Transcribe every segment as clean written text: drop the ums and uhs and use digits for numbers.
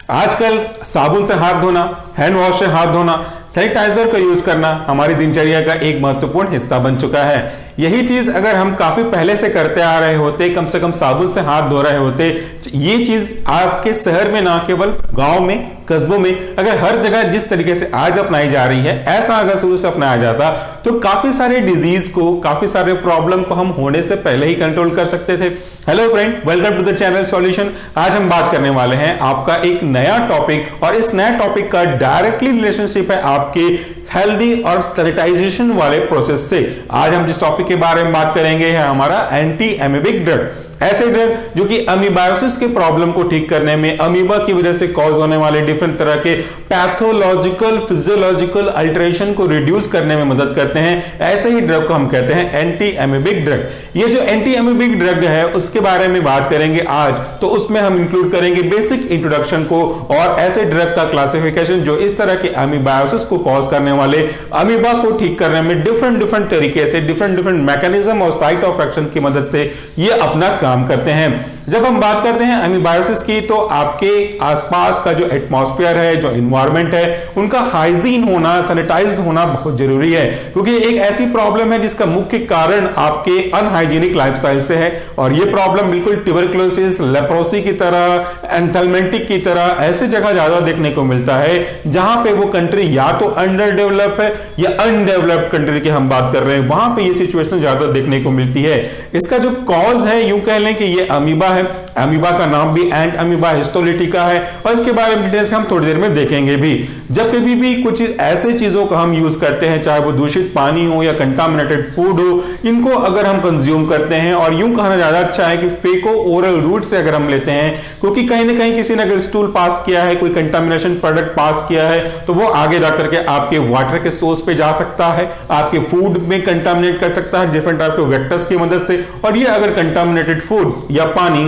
आजकल साबुन से हाथ धोना, हैंड वॉश से हाथ धोना, सैनिटाइजर का यूज करना हमारी दिनचर्या का एक महत्वपूर्ण हिस्सा बन चुका है। यही चीज अगर हम काफी पहले से करते आ रहे होते, कम से कम साबुन से हाथ धो रहे होते, ये चीज आपके शहर में ना केवल गांव में, कस्बों में, अगर हर जगह जिस तरीके से आज अपनाई जा रही है, ऐसा अगर शुरू से अपनाया जाता तो काफी सारे डिजीज को, काफी सारे प्रॉब्लम को हम होने से पहले ही कंट्रोल कर सकते थे। Hello friend, welcome to the channel solution. आज हम बात करने वाले हैं आपका एक नया टॉपिक, और इस नया टॉपिक का डायरेक्टली रिलेशनशिप है आपके हेल्दी और सैनिटाइजेशन वाले प्रोसेस से। आज हम जिस टॉपिक के बारे में बात करेंगे है हमारा एंटी एमीबिक ड्रग। ऐसे ड्रग जो कि अमीबायोसिस के प्रॉब्लम को ठीक करने में, अमीबा की वजह से कॉज होने वाले डिफरेंट तरह के पैथोलॉजिकल, फिजियोलॉजिकल अल्टरेशन को रिड्यूस करने में मदद करते हैं। ऐसे ही ड्रग को हम कहते हैं एंटी एमीबिक ड्रग। ये जो एंटी एमीबिक ड्रग है उसके बारे में बात करेंगे आज, तो उसमें हम इंक्लूड करेंगे बेसिक इंट्रोडक्शन को और ऐसे ड्रग का क्लासिफिकेशन जो इस तरह के अमीबायोसिस को कॉज करने वाले अमीबा को ठीक करने में डिफरेंट तरीके से, डिफरेंट मैकेनिज्म और साइट ऑफ एक्शन की मदद से ये अपना काम करते हैं। जब हम बात करते हैं अमीबायोसिस की, तो आपके आसपास का जो एटमॉस्फेयर है, जो एनवायरनमेंट है, उनका हाइजीन होना, सैनिटाइज्ड होना बहुत जरूरी है, क्योंकि एक ऐसी प्रॉब्लम है जिसका मुख्य कारण आपके अनहाइजीनिक लाइफस्टाइल से है। और ये प्रॉब्लम बिल्कुल ट्यूबरकुलोसिस, लेप्रोसी की तरह, एंथेलमेंटिक की तरह ऐसे जगह ज्यादा देखने को मिलता है जहां पे वो कंट्री या तो अंडर डेवलप है या अनडेवलप्ड कंट्री की हम बात कर रहे हैं, वहां पे ये सिचुएशन ज्यादा देखने को मिलती है। इसका जो कॉज है, यूं कह लें कि ये अमीबा है। अमीबा का नाम भी एंट अमीबा हिस्टोलिटिका है, और इसके बारे में डिटेल से हम थोड़ी देर में देखेंगे भी। जब कभी भी कुछ ऐसे चीजों को हम यूज करते हैं, चाहे वो दूषित पानी हो या कंटामिनेटेड फूड हो, इनको अगर हम कंज्यूम करते हैं, और यूं कहना ज्यादा अच्छा है कि फेको ओरल रूट से अगर हम लेते हैं, क्योंकि कहीं ना कहीं किसी ने अगर स्टूल पास किया है, कोई कंटामिनेशन प्रोडक्ट पास किया है, तो वो आगे जाकर के आपके वाटर के सोर्स पे जा सकता है, आपके फूड में कंटामिनेट कर सकता है डिफरेंट टाइप के वेक्टर्स की मदद से। और ये अगर कंटामिनेटेड फूड या पानी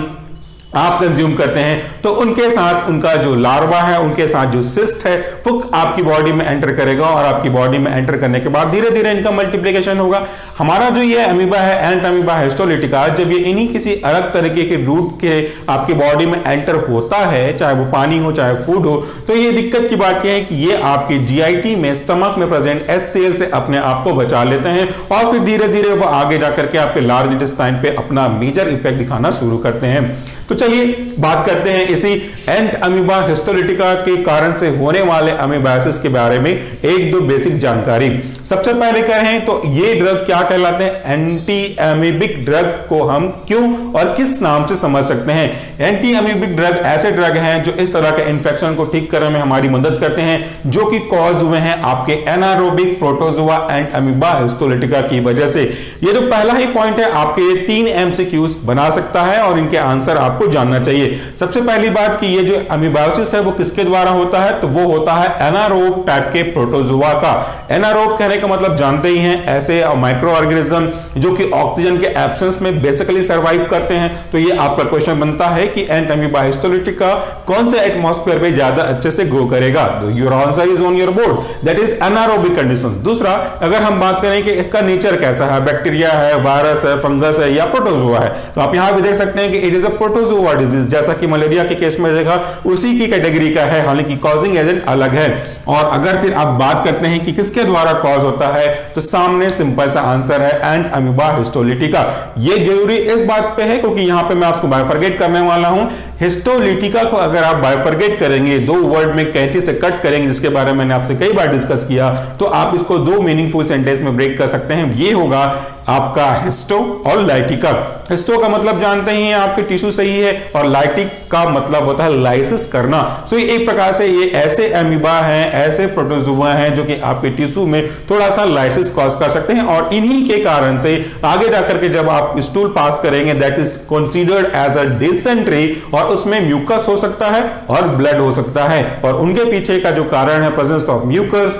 आप कंज्यूम करते हैं, तो उनके साथ उनका जो लार्वा है, उनके साथ जो सिस्ट है, वो आपकी बॉडी में एंटर करेगा, और आपकी बॉडी में एंटर करने के बाद धीरे धीरे इनका मल्टीप्लिकेशन होगा। हमारा जो ये अमीबा है, एंट अमीबा हिस्टोलिटिका, जब ये इन्हीं किसी अलग तरीके के रूट के आपकी बॉडी में एंटर होता है, चाहे वो पानी हो चाहे फूड हो, तो ये दिक्कत की बात यह है कि ये आपके जीआईटी में, स्टमक में प्रेजेंट HCl से अपने आप को बचा लेते हैं, और फिर धीरे धीरे वो आगे जाकर के आपके लार्ज इंटेस्टाइन पे अपना मेजर इफेक्ट दिखाना शुरू करते हैं। तो चलिए बात करते हैं इसी एंट अमीबा हिस्टोलिटिका के कारण से होने वाले अमीबायोसिस के बारे में एक दो बेसिक जानकारी। सबसे पहले कहें तो ये ड्रग क्या कहलाते हैं? एंटी एमीबिक ड्रग को हम क्यों और किस नाम से समझ सकते हैं? एंटी एमीबिक ड्रग ऐसे ड्रग हैं जो इस तरह के इंफेक्शन को ठीक करने में हमारी मदद करते हैं, जो कि कॉज हुए हैं आपके एनारोबिक प्रोटोजोआ एंट अमीबा हिस्टोलिटिका की वजह से। ये जो पहला ही पॉइंट है, आपके 3 MCQs बना सकता है, और इनके आंसर आपको जानना चाहिए। सबसे पहली बात कि ये जो अमीबायोसिस है वो किसके द्वारा होता है, तो वो होता है एनारोब टाइप के प्रोटोजोआ का। एनारोब कहने का मतलब जानते ही हैं, ऐसे माइक्रो ऑर्गेनिज्म जो कि ऑक्सीजन के एब्सेंस में बेसिकली सर्वाइव करते हैं। तो ये आपका क्वेश्चन बनता है कि एंट अमीबा हिस्टोलिटिका कौन से एटमॉस्फेयर में ज्यादा अच्छे से ग्रो करेगा? Your answer is on your board, that is anaerobic conditions. दूसरा, अगर हम बात करें कि इसका नेचर कैसा है, बैक्टीरिया है, वायरस है, फंगस है या प्रोटोजोआ है, तो आप यहां भी देख सकते हैं कि it is a protozoa disease, जैसा कि मलेरिया के केस में देखा उसी की कैटेगरी का है, हालांकि कॉजिंग एजेंट अलग है। और अगर फिर आप बात करते हैं कि किसके द्वारा कॉज होता है, तो सामने सिंपल सा आंसर है एंट अमीबा हिस्टोलिटिका। ये जरूरी इस बात पे है क्योंकि यहां पे मैं आपको बाइफरगेट करने वाला हूं। हिस्टोलिटिका को अगर आप बाइफरगेट करेंगे, 2 वर्ड में कैंची से कट करेंगे, जिसके बारे में मैंने आपसे कई बार डिस्कस किया, तो आप इसको 2 मीनिंगफुल सेंटेंस में ब्रेक कर सकते हैं। ये होगा आपका हिस्टो और लाइटिका। हिस्टो का मतलब जानते ही हैं, आपके टिश्यू सही है, और लाइटिक का मतलब होता है लाइसिस करना। सो एक प्रकार से ये ऐसे अमीबा हैं, ऐसे प्रोटोजोआ हैं जो कि आपके टिश्यू में थोड़ा सा लाइसिस कॉज कर सकते हैं, और इन्हीं के कारण से आगे जाकर के जब आप स्टूल पास करेंगे, that is considered as a dysentery, और उसमें म्यूकस हो सकता है और ब्लड हो सकता है। और उनके पीछे का जो कारण है, presence of mucus,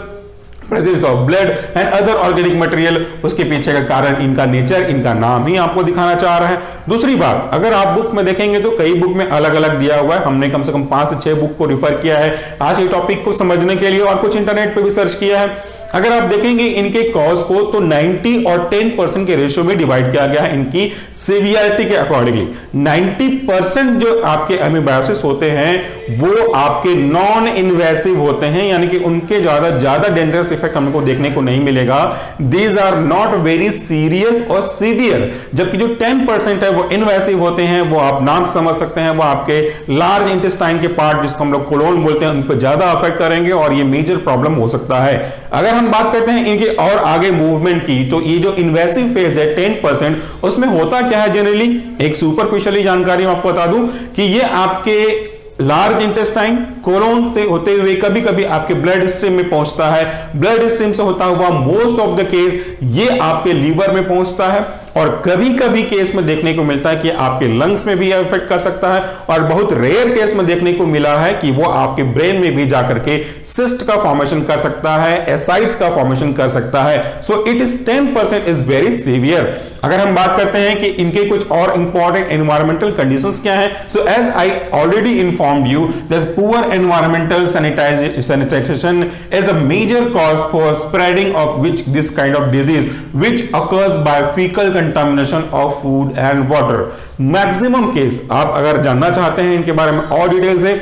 presence of blood and other organic material, उसके पीछे का कारण इनका नेचर, इनका नाम ही आपको दिखाना चाह रहा है। दूसरी बात, अगर आप बुक में देखेंगे तो कई बुक में अलग अलग दिया हुआ है। हमने कम से कम 5 से 6 बुक को रिफर किया है आज के टॉपिक को समझने के लिए, और कुछ इंटरनेट पे भी सर्च किया है। अगर आप देखेंगे इनके कॉज को तो 90 और 10% के रेशियो में डिवाइड किया गया है इनकी सीवियरिटी के अकॉर्डिंगली। 90% जो आपके एमीबायोसिस होते हैं वो आपके नॉन इन्वेसिव होते हैं, यानी कि उनके ज्यादा डेंजरस इफेक्ट हमको देखने को नहीं मिलेगा। These are not very serious और सीवियर। जबकि जो 10% है वो इन्वेसिव होते हैं, वो आप नाम समझ सकते हैं, वो आपके लार्ज इंटेस्टाइन के पार्ट जिसको हम लोग कोलोन बोलते हैं उन पर ज्यादा अफेक्ट करेंगे और ये मेजर प्रॉब्लम हो सकता है। अगर हम बात करते हैं इनके और आगे मूवमेंट की, तो ये जो इन्वेसिव फेज है 10%, उसमें होता क्या है जनरली, एक सुपरफिशियली जानकारी मैं आपको बता दूं कि ये आपके लार्ज इंटेस्टाइन कोलोन से होते हुए कभी कभी आपके ब्लड स्ट्रीम में पहुंचता है, ब्लड स्ट्रीम से होता हुआ मोस्ट ऑफ द केस ये आपके लीवर में पहुंचता है, और कभी कभी केस में देखने को मिलता है कि आपके लंग्स में भी इफेक्ट कर सकता है, और बहुत रेयर केस में देखने को मिला है कि वो आपके ब्रेन में भी जाकर के सिस्ट का फॉर्मेशन कर सकता है, एसाइड्स का फॉर्मेशन कर सकता है। So it is 10% is very severe. अगर हम बात करते हैं कि इनके कुछ और इंपॉर्टेंट एनवायरमेंटल कंडीशंस क्या हैं, so as I already informed you this poor environmental sanitization is a major cause for spreading of which this kind of disease which occurs by fecal contamination of food and water. Maximum case आप अगर जानना चाहते हैं इनके बारे में और detail से,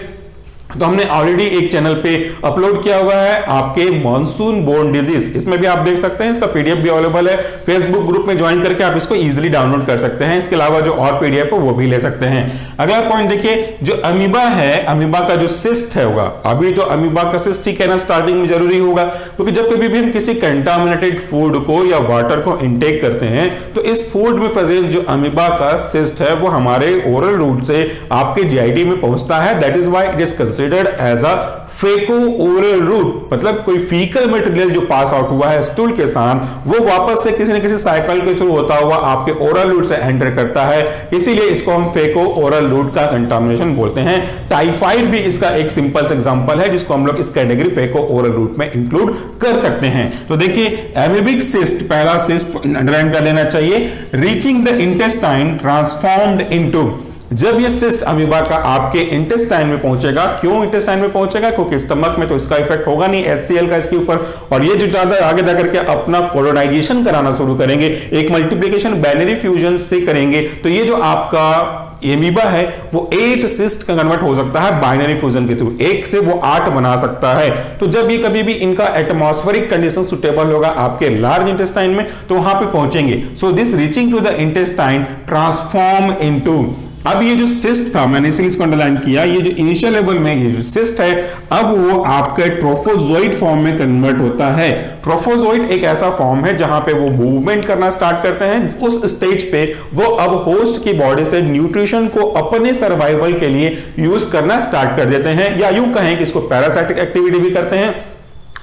तो हमने ऑलरेडी एक चैनल पे अपलोड किया हुआ है आपके मॉनसून बोर्न डिजीज, इसमें भी आप देख सकते हैं, इसका पीडीएफ भी अवेलेबल है। फेसबुक ग्रुप में ज्वाइन करके आप इसको इजीली डाउनलोड कर सकते हैं। इसके अलावा जो और पीडीएफ है वो भी ले सकते हैं। अगला पॉइंट देखिए, जो अमीबा है, अमीबा का जो सिस्ट है होगा, अभी तो अमीबा का सिस्ट ही कहना स्टार्टिंग में जरूरी होगा, क्योंकि जब कभी भी हम किसी कंटामिनेटेड फूड को या वाटर को इनटेक करते हैं तो इस फूड में प्रेजेंट जो अमीबा का सिस्ट है वो हमारे ओरल रूट से आपके जीआईडी में पहुंचता है। That is why it is considered as a feco oral route, मतलब कोई फीकल मटेरियल जो पास आउट हुआ है स्टूल के साथ, वो वापस से किसी न किसी साइकिल के थ्रू होता हुआ आपके ओरल रूट से एंटर करता है, इसीलिए इसको हम फेको ओरल रूट का कंटामिनेशन बोलते हैं। टाइफाइड भी इसका एक सिंपल एग्जांपल है जिसको हम लोग इस कैटेगरी फेको ओरल रूट में इंक्लूड कर सकते हैं। तो देखिए, एमीबिक सिस्ट, पहला सिस्ट अंडरलाइन कर लेना चाहिए, reaching the intestine transformed into, जब ये सिस्ट अमीबा का आपके इंटेस्टाइन में पहुंचेगा, क्यों इंटेस्टाइन में पहुंचेगा, क्योंकि स्टमक में तो इसका इफेक्ट होगा नहीं HCl का इसके ऊपर, और ये जो ज्यादा आगे जाकर के अपना कोलोनाइजेशन कराना शुरू करेंगे, एक मल्टीप्लिकेशन बाइनरी फ्यूजन से करेंगे, तो ये जो आपका एमीबा है वो 8 सिस्ट का कन्वर्ट हो सकता है बाइनरी फ्यूजन के थ्रू, 1 से वो 8 बना सकता है। तो जब ये कभी भी इनका एटमॉस्फेरिक कंडीशन सुटेबल होगा आपके लार्ज इंटेस्टाइन में, तो वहां पे पहुंचेंगे। So this reaching to the intestine transform into, अब ये जो सिस्ट था, मैंने इसलिए इसको अंडरलाइन किया, ये जो इनिशियल लेवल में ये जो सिस्ट है अब वो आपके ट्रोफोजोइड फॉर्म में कन्वर्ट होता है। ट्रोफोजोइड एक ऐसा फॉर्म है जहां पे वो मूवमेंट करना स्टार्ट करते हैं। उस स्टेज पे वो अब होस्ट की बॉडी से न्यूट्रिशन को अपने सर्वाइवल के लिए यूज करना स्टार्ट कर देते हैं, या यूं कहें कि इसको पैरासाइटिक एक्टिविटी भी करते हैं।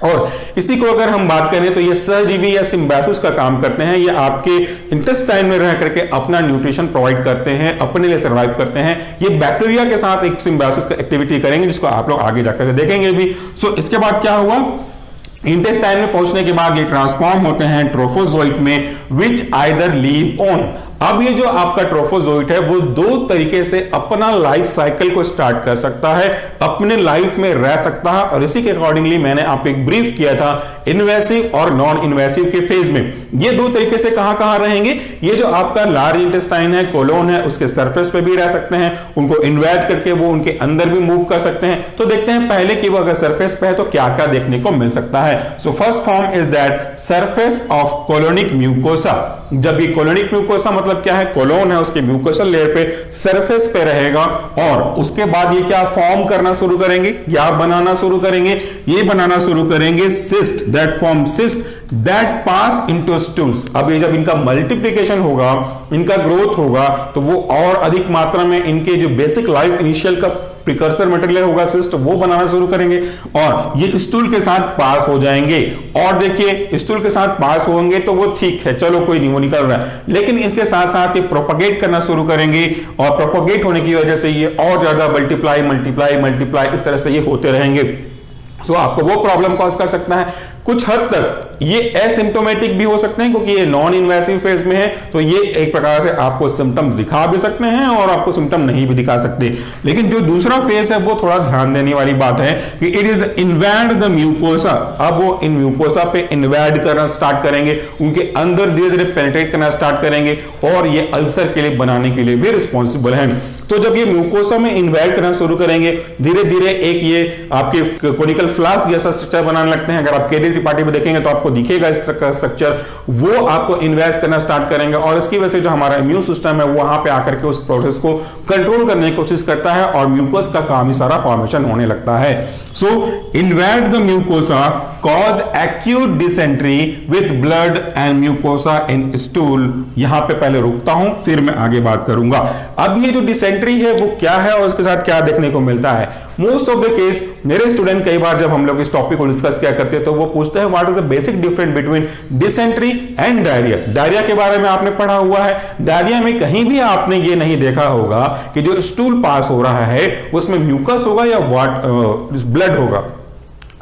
और इसी को अगर हम बात करें तो ये सहजीवी या सिम्बायोसिस का काम करते हैं, ये आपके इंटेस्टाइन में रह करके अपना न्यूट्रिशन प्रोवाइड करते हैं, अपने लिए सर्वाइव करते हैं। ये बैक्टीरिया के साथ एक सिम्बायोसिस का एक्टिविटी करेंगे जिसको आप लोग आगे जाकर देखेंगे भी। सो इसके बाद क्या हुआ, इंटेस्टाइन में पहुंचने के बाद ये ट्रांसफॉर्म होते हैं ट्रोफोजोइट में, विच आइदर लीव ऑन। अब ये जो आपका ट्रोफोजोइट है वो 2 तरीके से अपना लाइफ साइकिल को स्टार्ट कर सकता है, अपने लाइफ में रह सकता है, और इसी के अकॉर्डिंगली मैंने आपको एक ब्रीफ किया था इन्वेसिव और नॉन इन्वेसिव के फेज में। ये 2 तरीके से कहां रहेंगे, ये जो आपका लार्ज इंटेस्टाइन है, कोलोन है, उसके सरफेस पे भी रह सकते हैं, उनको इन्वेट करके वो उनके अंदर भी मूव कर सकते हैं। तो देखते हैं पहले कि वो अगर सरफेस पे है तो क्या क्या देखने को मिल सकता है। So first form is that surface of colonic mucosa. जब ये कोलोनिक म्यूकोसा मतलब क्या है, कोलोन है, उसके म्यूकोसल लेयर पे सरफेस पे रहेगा, और उसके बाद ये क्या फॉर्म करना शुरू करेंगे, क्या बनाना शुरू करेंगे, ये बनाना शुरू करेंगे cyst, that form cyst that pass into stools. अब ये जब इनका मल्टीप्लिकेशन होगा, इनका ग्रोथ होगा, तो वो और अधिक मात्रा में इनके जो बेसिक लाइफ इनिशियल का प्रिकर्सर मटेरियल होगा सिस्ट, वो बनाना शुरू करेंगे, और ये स्टूल के साथ पास हो जाएंगे। और देखिए, स्टूल के साथ पास होंगे तो वो ठीक है, चलो कोई नहीं, वो निकल रहा है, लेकिन इसके साथ साथ ये प्रोपगेट करना शुरू करेंगे, और प्रोपगेट होने की वजह से ये और ज्यादा मल्टीप्लाई इस तरह से ये होते रहेंगे। सो आपको वो प्रॉब्लम कॉज कर सकता है कुछ हद तक ये एसिम्प्टोमेटिक भी हो सकते हैं क्योंकि ये नॉन इन्वेसिव फेज में है, तो ये एक प्रकार से आपको सिम्टम दिखा भी सकते हैं और आपको सिम्टम नहीं भी दिखा सकते। लेकिन जो दूसरा फेज है वो थोड़ा ध्यान देने वाली बात है कि it is invade the mucosa. अब वो इन म्यूकोसा पे इन्वेड करना स्टार्ट करेंगे, उनके अंदर धीरे धीरे पेनिट्रेट करना स्टार्ट करेंगे और ये अल्सर के लिए बनाने के लिए भी रिस्पॉन्सिबल है। तो जब ये म्यूकोसा में इन्वेड करना शुरू करेंगे, धीरे धीरे एक ये आपके कोनिकल फ्लास्क जैसा स्ट्रक्चर बनाने लगते हैं। अगर आप केडी त्रिपाठी में देखेंगे तो आपको दिखेगा इस तरह का स्ट्रक्चर, वो आपको इन्वेस्ट करना स्टार्ट करेंगे और इसकी वजह से जो हमारा इम्यून सिस्टम है वो वहां पे आकर के उस प्रोसेस को कंट्रोल करने की कोशिश करता है और म्यूकस का काम ही सारा फॉर्मेशन होने लगता है। So invade the mucosa cause acute dysentery with blood and mucosa in stool. यहां पे पहले रुकता हूं, फिर मैं आगे बात करूंगा। अब ये जो डिसेंट्री है वो क्या है और उसके साथ क्या देखने को मिलता है। मोस्ट ऑफ द केस मेरे स्टूडेंट कई बार जब हम लोग इस टॉपिक को डिस्कस किया करते हैं तो वो पूछते हैं what is the basic difference between dysentery and diarrhoea. Diarrhoea के बारे में आपने पढ़ा हुआ है, डायरिया में कहीं भी आपने ये नहीं देखा होगा कि जो स्टूल पास हो रहा है उसमें म्यूकस होगा या ब्लड होगा।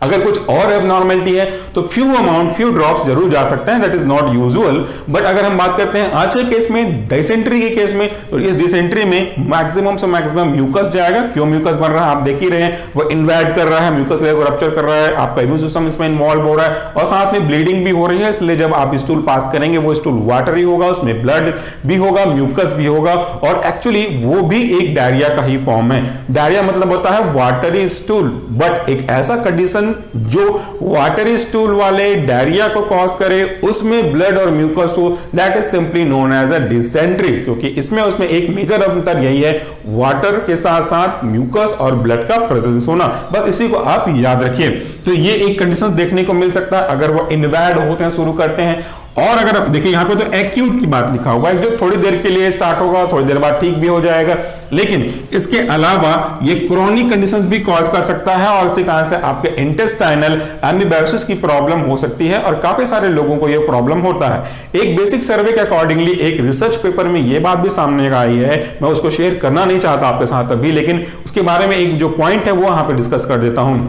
अगर कुछ और एबनॉर्मेलिटी है तो फ्यू ड्रॉप्स जरूर जा सकते हैं, that is not usual. But अगर हम बात करते हैं आज के केस में, डिसेंट्री के केस में, तो इस डिसेंट्री में मैक्सिमम से मैक्सिमम म्यूकस जाएगा। क्यों म्यूकस बन रहा है आप देख ही रहे हैं, वो इन्वेड कर रहा है, म्यूकस लेयर को रप्चर कर रहा है, आपका इम्यून सिस्टम इसमें इन्वॉल्व हो रहा है और साथ में ब्लीडिंग भी हो रही है। इसलिए जब आप स्टूल पास करेंगे वो स्टूल वाटरी होगा, उसमें ब्लड भी होगा, म्यूकस भी होगा और एक्चुअली वो भी एक डायरिया का ही फॉर्म है। डायरिया मतलब होता है वाटरी स्टूल, बट एक ऐसा कंडीशन जो वाटरी स्टूल वाले डायरिया को कॉज करे उसमें ब्लड और म्यूकस हो, that is simply known as a dysentery. क्योंकि इसमें उसमें एक मेजर अंतर यही है, वाटर के साथ साथ म्यूकस और ब्लड का प्रेजेंस होना, बस इसी को आप याद रखिए। तो ये एक कंडीशन देखने को मिल सकता है अगर वो इन्वेड होते हैं, शुरू करते हैं। और अगर आप देखिए यहां पे तो एक्यूट की बात लिखा हुआ है, जो थोड़ी देर के लिए स्टार्ट होगा, थोड़ी देर बाद ठीक भी हो जाएगा, लेकिन इसके अलावा ये क्रोनिक कंडीशंस भी कॉज कर सकता है और इसी कारण से आपके इंटेस्टाइनल एमीबायोसिस की प्रॉब्लम हो सकती है और काफी सारे लोगों को यह प्रॉब्लम होता है। एक बेसिक सर्वे के अकॉर्डिंगली एक रिसर्च पेपर में यह बात भी सामने आई है, मैं उसको शेयर करना नहीं चाहता आपके साथ अभी, लेकिन उसके बारे में एक जो पॉइंट है वो यहां पे डिस्कस कर देता हूं।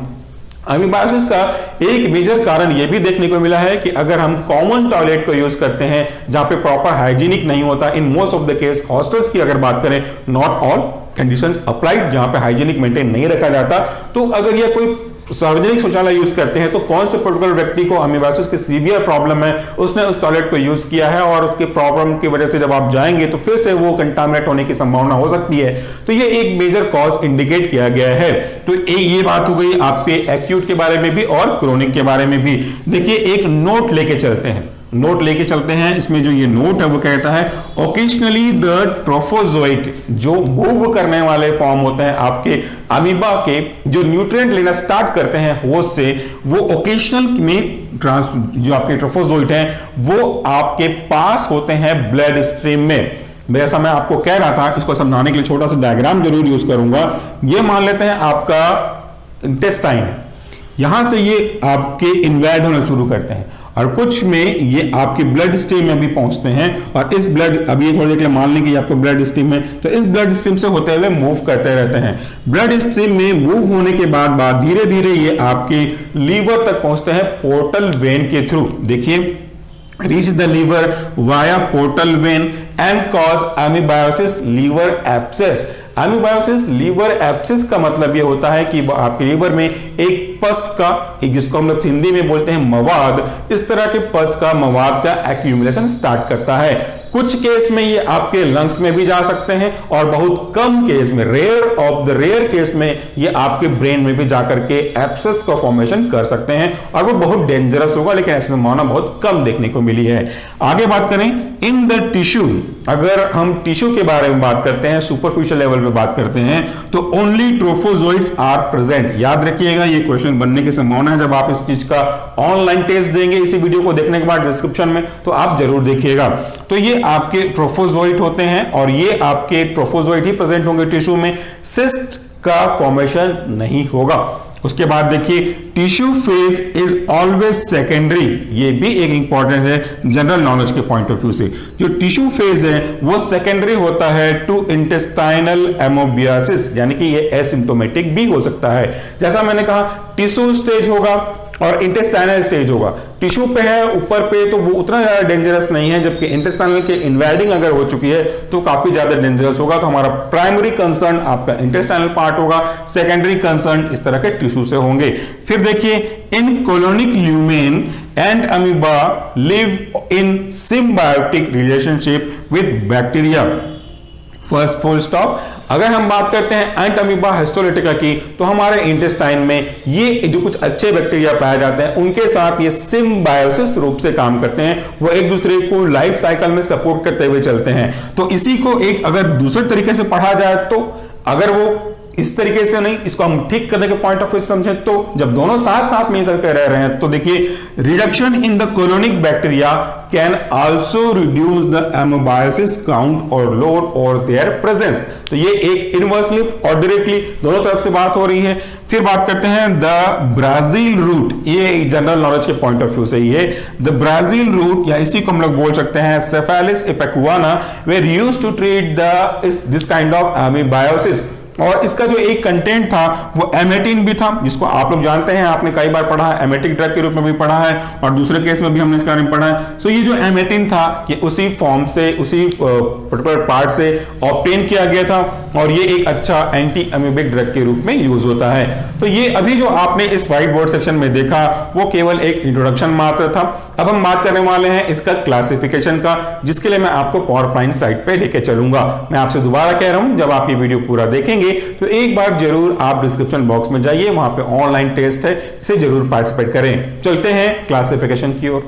एमीबायोसिस का एक मेजर कारण यह भी देखने को मिला है कि अगर हम कॉमन टॉयलेट को यूज करते हैं जहां पे प्रॉपर हाइजीनिक नहीं होता, in most of the case hostels की अगर बात करें, नॉट ऑल कंडीशन अप्लाइड, जहां पे हाइजीनिक मेंटेन नहीं रखा जाता, तो अगर यह कोई सार्वजनिक शौचालय यूज करते हैं तो कौन से पर्टिकुलर व्यक्ति को एमीबायोसिस की सीवियर प्रॉब्लम है, उसने उस टॉयलेट को यूज किया है और उसके प्रॉब्लम की वजह से जब आप जाएंगे तो फिर से वो कंटामिनेट होने की संभावना हो सकती है। तो ये एक मेजर कॉज इंडिकेट किया गया है। तो ये बात हो गई आपके एक्यूट के बारे में भी और क्रोनिक के बारे में भी। देखिए एक नोट लेके चलते हैं, नोट लेके चलते हैं। इसमें जो ये नोट है वो कहता है ओकेजनली द ट्रोफोजोइट, जो मूव करने वाले फॉर्म होते हैं आपके अमीबा के, जो न्यूट्रिएंट लेना स्टार्ट करते हैं होस्ट से, वो ओकेजनल में जो आपके ट्रोफोजोइट हैं वो आपके पास होते हैं ब्लड स्ट्रीम में। जैसा मैं आपको कह रहा था, इसको समझाने के लिए छोटा सा डायग्राम जरूर यूज करूंगा। ये मान लेते हैं आपका इंटेस्टाइन है, यहां से ये आपके इन्वेड होना शुरू करते हैं और कुछ में ये आपके ब्लड स्ट्रीम में भी पहुंचते हैं और इस ब्लड, अब ये थोड़ी देर के लिए मान लें कि आपको ब्लड स्ट्रीम में, तो इस ब्लड स्ट्रीम से होते हुए मूव करते रहते हैं। ब्लड स्ट्रीम में मूव होने के बाद धीरे धीरे ये आपके लीवर तक पहुंचते हैं पोर्टल वेन के थ्रू। देखिए reach the liver via portal vein and cause amoebiasis liver abscess. Amoebiasis liver abscess का मतलब यह होता है कि आपके लीवर में एक पस का, एक जिसको हम लोग हिंदी में बोलते हैं मवाद, इस तरह के पस का, मवाद का एक्यूमुलेशन स्टार्ट करता है। कुछ केस में ये आपके लंग्स में भी जा सकते हैं और बहुत कम केस में, rare of the rare case में ये आपके ब्रेन में भी जाकर के एब्सेस का फॉर्मेशन कर सकते हैं और वो बहुत डेंजरस होगा, लेकिन ऐसी संभावना बहुत कम देखने को मिली है। आगे बात करें इन द टिश्यू, अगर हम टिश्यू के बारे में बात करते हैं, सुपरफिशियल लेवल पे बात करते हैं, तो ओनली ट्रोफोजोइड्स आर प्रेजेंट। याद रखिएगा ये क्वेश्चन बनने की संभावना है जब आप इस चीज का ऑनलाइन टेस्ट देंगे इसी वीडियो को देखने के बाद डिस्क्रिप्शन में, तो आप जरूर देखिएगा। तो ये आपके ट्रोफोजोइट होते हैं और ये आपके ट्रोफोजोइट ही प्रेजेंट होंगे टिश्यू में, सिस्ट का फॉर्मेशन नहीं होगा। उसके बाद देखिए tissue phase is always secondary, ये भी एक इंपॉर्टेंट है जनरल नॉलेज के पॉइंट ऑफ व्यू से। जो टिश्यू फेज है वो सेकेंडरी होता है टू इंटेस्टाइनल एमोबियासिस, यानी कि ये एसिम्प्टोमेटिक भी हो सकता है। जैसा मैंने कहा टिश्यू स्टेज होगा और इंटेस्टाइनल स्टेज होगा। टिश्यू पे है ऊपर पे तो वो उतना ज्यादा डेंजरस नहीं है, जबकि इंटेस्टाइनल के इन्वेडिंग अगर हो चुकी है तो काफी ज्यादा डेंजरस होगा। तो हमारा प्राइमरी कंसर्न आपका इंटेस्टाइनल पार्ट होगा, सेकेंडरी कंसर्न इस तरह के टिश्यू से होंगे। फिर देखिए, in colonic lumen and amoeba live in symbiotic relationship with bacteria. First full stop. अगर हम बात करते हैं एंट अमीबा हिस्टोलिटिका की, तो हमारे इंटेस्टाइन में ये जो कुछ अच्छे बैक्टीरिया पाए जाते हैं उनके साथ ये सिम्बायोसिस रूप से काम करते हैं, वो एक दूसरे को लाइफ साइकिल में सपोर्ट करते हुए चलते हैं। तो इसी को एक अगर दूसरे तरीके से पढ़ा जाए तो, अगर वो इस तरीके से नहीं, इसको हम ठीक करने के पॉइंट ऑफ व्यू से समझें तो जब दोनों साथ साथ मिलकर के रह रहे हैं तो देखिए, reduction in the colonic bacteria can also reduce the amoebiasis count और लोअर और देयर प्रेजेंस। तो ये एक इनवर्सली और डायरेक्टली दोनों तरफ से बात हो रही है। फिर बात करते हैं द ब्राजील रूट, ये जनरल नॉलेज के पॉइंट ऑफ व्यू से ही है। द ब्राजील रूट, या इसी को हम लोग बोल सकते हैं cephaelis ipecacuanha, were used to treat this kind of amoebiasis. और इसका जो एक कंटेंट था वो एमेटिन भी था, जिसको आप लोग जानते हैं, आपने कई बार पढ़ा है, एमेटिक ड्रग के रूप में भी पढ़ा है और दूसरे केस में भी हमने इसके बारे में पढ़ा है। सो ये जो एमेटिन था ये उसी फॉर्म से, उसी पर्टिकुलर पार्ट से ऑब्टेन किया गया था और ये एक अच्छा एंटी अमीबिक ड्रग के रूप में यूज होता है। तो ये अभी जो आपने इस व्हाइट बोर्ड सेक्शन में देखा वो केवल एक इंट्रोडक्शन मात्र था। अब हम बात करने वाले हैं इसका क्लासिफिकेशन का, जिसके लिए मैं आपको पावर पॉइंट साइट पे लेके चलूंगा। मैं आपसे दोबारा कह रहा हूं, जब आप ये वीडियो पूरा देखेंगे तो एक बार जरूर आप डिस्क्रिप्शन बॉक्स में जाइए, वहां पे ऑनलाइन टेस्ट है, इसे जरूर पार्टिसिपेट करें। चलते हैं क्लासिफिकेशन की ओर।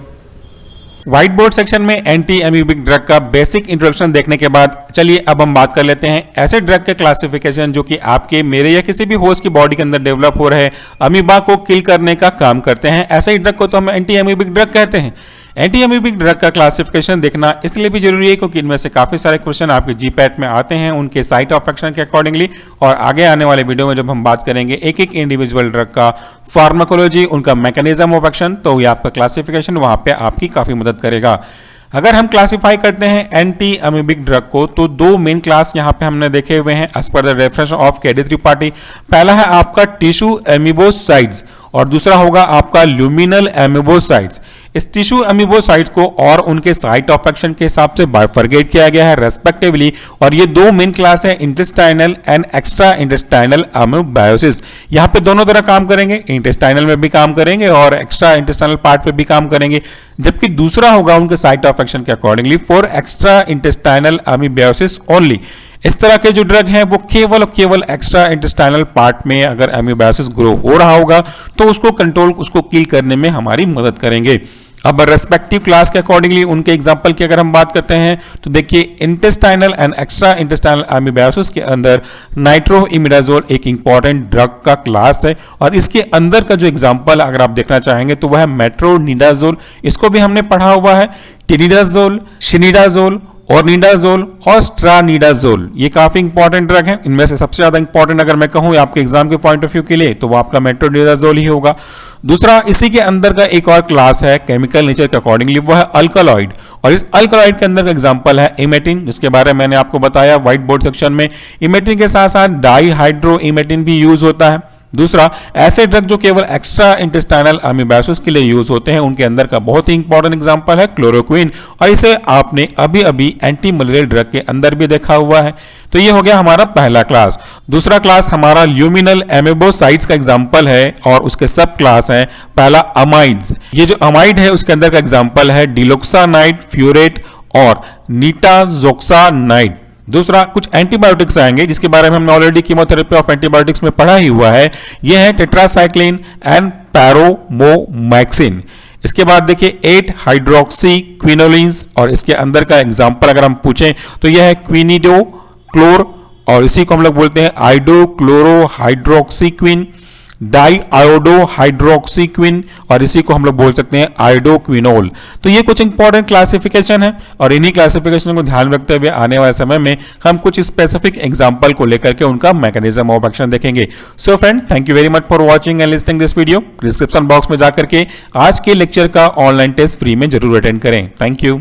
व्हाइट बोर्ड सेक्शन में एंटी अमीबिक ड्रग का बेसिक इंट्रोडक्शन देखने के बाद चलिए अब हम बात कर लेते हैं ऐसे ड्रग के क्लासिफिकेशन जो कि आपके, मेरे या किसी भी होस्ट की बॉडी के अंदर डेवलप हो रहे अमीबा को किल करने का काम करते हैं। ऐसे ही ड्रग को तो हम एंटी अमीबिक ड्रग कहते हैं। एंटी अमीबिक ड्रग का क्लासिफिकेशन देखना इसलिए भी जरूरी है क्योंकि इनमें से काफी सारे क्वेश्चन आपके जीपैट में आते हैं उनके साइट ऑफ एक्शन के अकॉर्डिंगली, और आगे आने वाले वीडियो में जब हम बात करेंगे एक एक इंडिविजुअल ड्रग का फार्माकोलॉजी, उनका मैकेनिज्म ऑफ एक्शन, तो ये आपका क्लासिफिकेशन वहां पे आपकी काफी मदद करेगा। अगर हम क्लासिफाई करते हैं एंटी अमीबिक ड्रग को तो दो मेन क्लास यहां पे हमने देखे हुए हैं as per the reference of KD Tripathi. पहला है आपका टिश्यू एमीबोसाइट्स और दूसरा होगा आपका ल्यूमिनल एमीबोसाइट्स। इस टिश्यू एमीबोसाइट्स को और उनके साइट ऑफ एक्शन के हिसाब से बाइफरगेट किया गया है रेस्पेक्टिवली, और ये दो मेन क्लास है इंटेस्टाइनल एंड एक्स्ट्रा इंटेस्टाइनल एमीबायोसिस। यहाँ पे दोनों तरह काम करेंगे, इंटेस्टाइनल में भी काम करेंगे और एक्स्ट्रा इंटेस्टाइनल पार्ट पे भी काम करेंगे, जबकि दूसरा होगा उनके साइट ऑफ एक्शन के accordingly for extra intestinal amoebiasis only. इस तरह के जो ड्रग हैं वो केवल और केवल एक्स्ट्रा इंटेस्टाइनल पार्ट में अगर एमीबायोसिस ग्रो हो रहा होगा तो उसको कंट्रोल, उसको किल करने में हमारी मदद करेंगे। अब रेस्पेक्टिव क्लास के अकॉर्डिंगली उनके एग्जांपल की अगर हम बात करते हैं तो देखिए, इंटेस्टाइनल एंड एक्स्ट्रा इंटेस्टाइनल एमीबायोसिस के अंदर नाइट्रोइमिडाजोल एक इंपॉर्टेंट ड्रग का क्लास है, और इसके अंदर का जो एग्जांपल अगर आप देखना चाहेंगे तो वह है मेट्रोनिडाजोल। इसको भी हमने पढ़ा हुआ है, टिनिडाजोल, शिनिडाजोल, ऑर्निडाजोल और स्ट्रानिडाजोल, ये काफी इंपॉर्टेंट ड्रग हैं। इनमें से सबसे ज्यादा इंपॉर्टेंट अगर मैं कहूं आपके एग्जाम के पॉइंट ऑफ व्यू के लिए तो वो आपका मेट्रोनिडाजोल ही होगा। दूसरा इसी के अंदर का एक और क्लास है केमिकल नेचर के अकॉर्डिंगली, वो है अल्कलॉइड, और इस अल्कलॉइड के अंदर का एग्जांपल है इमेटिन, जिसके बारे में मैंने आपको बताया व्हाइट बोर्ड सेक्शन में। इमेटिन के साथ साथ डाईहाइड्रो इमेटिन भी यूज होता है। दूसरा, ऐसे ड्रग जो केवल एक्स्ट्रा इंटेस्टाइनल एमीबायोसिस के लिए यूज होते हैं उनके अंदर का बहुत ही इंपॉर्टेंट एग्जांपल है क्लोरोक्विन, और इसे आपने अभी अभी एंटी मलेरियल ड्रग के अंदर भी देखा हुआ है। तो ये हो गया हमारा पहला क्लास। दूसरा क्लास हमारा ल्यूमिनल एमीबोसाइट्स का एग्जांपल है और उसके सब क्लास हैं। पहला अमाइड्स, ये जो अमाइड है उसके अंदर का एग्जांपल है डिलोक्सानाइड, फ्यूरेट और नीटाजोक्सानाइड। दूसरा, कुछ एंटीबायोटिक्स आएंगे जिसके बारे में हमने ऑलरेडी कीमोथेरेपी ऑफ एंटीबायोटिक्स में पढ़ा ही हुआ है। यह है टेट्रासाइक्लिन एंड पैरोमोमैक्सिन। इसके बाद देखिए 8 हाइड्रोक्सी क्विनोलिन्स, और इसके अंदर का एग्जांपल अगर हम पूछें तो यह है क्विनिडो क्लोर, और इसी को हम लोग बोलते हैं आइडो क्लोरो हाइड्रोक्सीक्विन, डाई आयोडो हाइड्रोक्सीक्विन, और इसी को हम लोग बोल सकते हैं आयोडोक्विनोल। तो ये कुछ इंपॉर्टेंट क्लासिफिकेशन है, और इन्हीं क्लासिफिकेशन को ध्यान रखते हुए आने वाले समय में हम कुछ स्पेसिफिक एग्जांपल को लेकर के उनका मैकेनिज्म ऑफ एक्शन देखेंगे। So friend, thank you very much for watching and listening this video. Description box में जाकर के आज के लेक्चर का ऑनलाइन टेस्ट फ्री में जरूर अटेंड करें। Thank you.